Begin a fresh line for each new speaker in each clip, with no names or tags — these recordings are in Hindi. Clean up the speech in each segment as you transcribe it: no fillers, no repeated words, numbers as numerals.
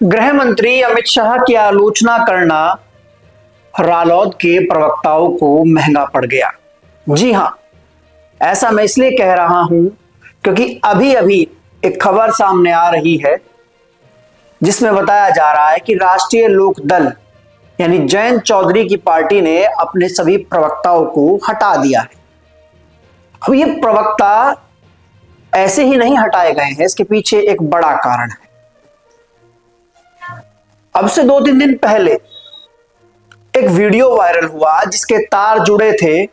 गृह मंत्री अमित शाह की आलोचना करना रालोद के प्रवक्ताओं को महंगा पड़ गया। जी हां, ऐसा मैं इसलिए कह रहा हूं क्योंकि अभी अभी एक खबर सामने आ रही है जिसमें बताया जा रहा है कि राष्ट्रीय लोक दल यानी जयंत चौधरी की पार्टी ने अपने सभी प्रवक्ताओं को हटा दिया है। अब ये प्रवक्ता ऐसे ही नहीं हटाए गए हैं, इसके पीछे एक बड़ा कारण है। अब से 2-3 दिन पहले एक वीडियो वायरल हुआ जिसके तार जुड़े थे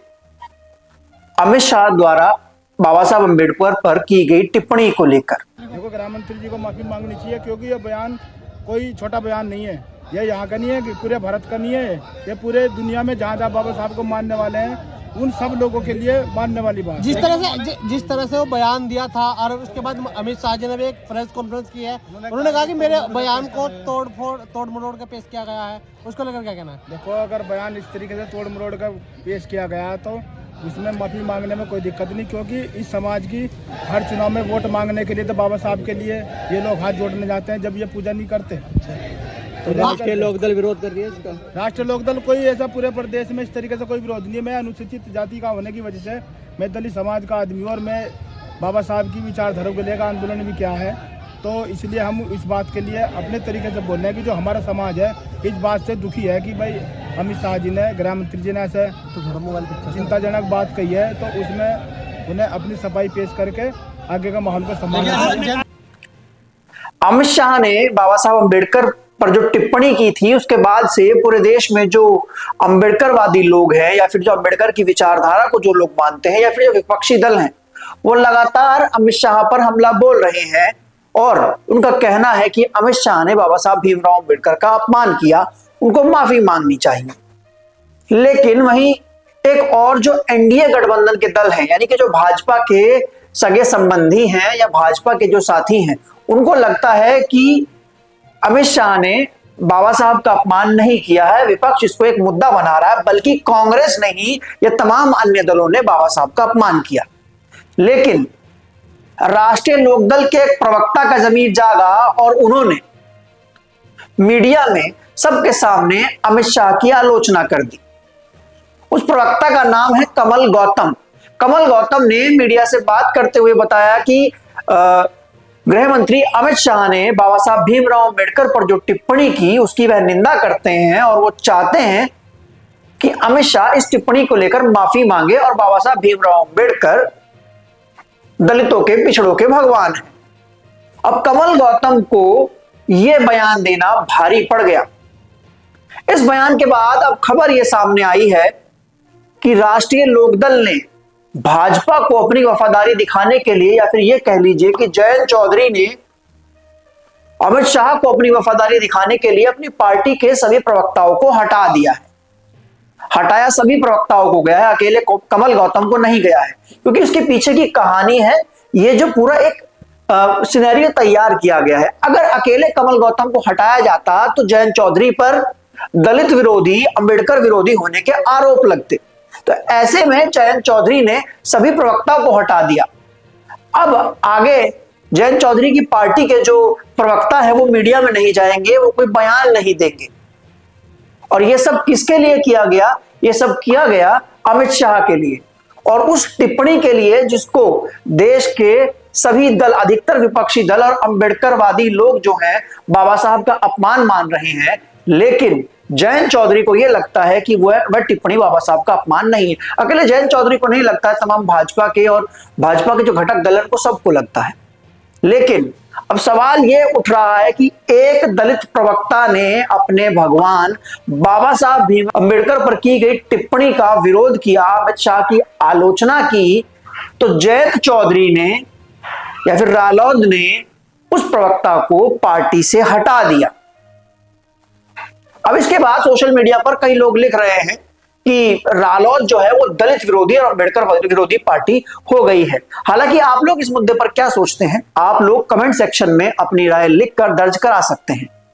अमित शाह द्वारा बाबा साहब अम्बेडकर पर की गई टिप्पणी को लेकर।
देखो, गृह मंत्री जी को माफी मांगनी चाहिए क्योंकि ये बयान कोई छोटा बयान नहीं है। ये यहाँ का नहीं है कि पूरे भारत का नहीं है, ये पूरे दुनिया में जहाँ जहाँ बाबा साहब को मानने वाले हैं उन सब लोगों के लिए मानने वाली बात।
जिस तरह से वो बयान दिया था और उसके बाद अमित शाह जी ने भी एक प्रेस कॉन्फ्रेंस की है, उन्होंने कहा कि मेरे बयान को तोड़ मरोड़ कर पेश किया गया है, उसको लेकर क्या कहना है?
देखो, अगर बयान इस तरीके से तोड़ मरोड़ कर पेश किया गया तो उसमें माफी मांगने में कोई दिक्कत नहीं, क्योंकि इस समाज की हर चुनाव में वोट मांगने के लिए तो बाबा साहब के लिए ये लोग हाथ जोड़ने जाते हैं जब ये पूजा नहीं करते।
तो राष्ट्रीय लोकदल विरोध कर रही है इसका?
राष्ट्रीय लोकदल कोई ऐसा पूरे प्रदेश में इस तरीके से कोई विरोध नहीं है। मैं अनुसूचित जाति का होने की वजह से मैं दलित समाज का आदमी हूँ और मैं बाबा साहब की विचारधारा को लेकर आंदोलन भी किया है, तो इसलिए हम इस बात के लिए अपने तरीके से बोल रहे हैं कि जो हमारा समाज है इस बात से दुखी है कि भाई अमित शाह जी ने, गृह मंत्री जी ने ऐसे चिंताजनक बात कही है, तो उसमें उन्हें अपनी सफाई पेश करके आगे का माहौल को संभालना।
अमित शाह ने बाबा साहब अम्बेडकर पर जो टिप्पणी की थी उसके बाद से पूरे देश में जो अम्बेडकरवादी लोग हैं या फिर जो अम्बेडकर की विचारधारा को जो लोग मानते हैं या फिर जो विपक्षी दल हैं वो लगातार अमित शाह पर हमला बोल रहे हैं और उनका कहना है कि अमित शाह ने बाबा साहब भीमराव अम्बेडकर का अपमान किया, उनको माफी मांगनी चाहिए। लेकिन वहीं एक और जो एनडीए गठबंधन के दल हैं यानी कि जो भाजपा के सगे संबंधी हैं या भाजपा के जो साथी हैं, उनको लगता है कि अमित शाह ने बाबा साहब का अपमान नहीं किया है, विपक्ष इसको एक मुद्दा बना रहा है, बल्कि कांग्रेस ने ही या तमाम अन्य दलों ने बाबा साहब का अपमान किया। लेकिन राष्ट्रीय लोकदल के एक प्रवक्ता का जमीर जागा और उन्होंने मीडिया में सबके सामने अमित शाह की आलोचना कर दी। उस प्रवक्ता का नाम है कमल गौतम। कमल गौतम ने मीडिया से बात करते हुए बताया कि गृह मंत्री अमित शाह ने बाबा साहब भीमराव अम्बेडकर पर जो टिप्पणी की उसकी वह निंदा करते हैं और वो चाहते हैं कि अमित शाह इस टिप्पणी को लेकर माफी मांगे और बाबा साहब भीमराव अम्बेडकर दलितों के, पिछड़ों के भगवान हैं। अब कमल गौतम को यह बयान देना भारी पड़ गया। इस बयान के बाद अब खबर यह सामने आई है कि राष्ट्रीय लोकदल ने भाजपा को अपनी वफादारी दिखाने के लिए या फिर यह कह लीजिए कि जयंत चौधरी ने अमित शाह को अपनी वफादारी दिखाने के लिए अपनी पार्टी के सभी प्रवक्ताओं को हटा दिया है। हटाया सभी प्रवक्ताओं को गया है, अकेले कमल गौतम को नहीं गया है, क्योंकि उसके पीछे की कहानी है, ये जो पूरा एक सिनेरियो तैयार किया गया है। अगर अकेले कमल गौतम को हटाया जाता तो जयंत चौधरी पर दलित विरोधी, अंबेडकर विरोधी होने के आरोप लगते। तो ऐसे में जयंत चौधरी ने सभी प्रवक्ताओं को हटा दिया। अब आगे जयंत चौधरी की पार्टी के जो प्रवक्ता है वो मीडिया में नहीं जाएंगे, वो कोई बयान नहीं देंगे। और ये सब किसके लिए किया गया? ये सब किया गया अमित शाह के लिए और उस टिप्पणी के लिए जिसको देश के सभी दल, अधिकतर विपक्षी दल और अंबेडकरवादी लोग जो हैं बाबा साहब का अपमान मान रहे हैं। लेकिन जयंत चौधरी को यह लगता है कि वह टिप्पणी बाबा साहब का अपमान नहीं है। अकेले जयंत चौधरी को नहीं लगता है, तमाम भाजपा के और भाजपा के जो घटक दल हैं को सबको लगता है। लेकिन अब सवाल यह उठ रहा है कि एक दलित प्रवक्ता ने अपने भगवान बाबा साहब भीम अम्बेडकर पर की गई टिप्पणी का विरोध किया, अमित शाह की आलोचना की, तो जयंत चौधरी ने या फिर रालोद ने उस प्रवक्ता को पार्टी से हटा दिया। अब इसके बाद सोशल मीडिया पर कई लोग लिख रहे हैं कि रालोद जो है वो दलित विरोधी और अम्बेडकर विरोधी पार्टी हो गई है। हालांकि आप लोग इस मुद्दे पर क्या सोचते हैं? आप लोग कमेंट सेक्शन में अपनी राय लिखकर दर्ज करा सकते हैं।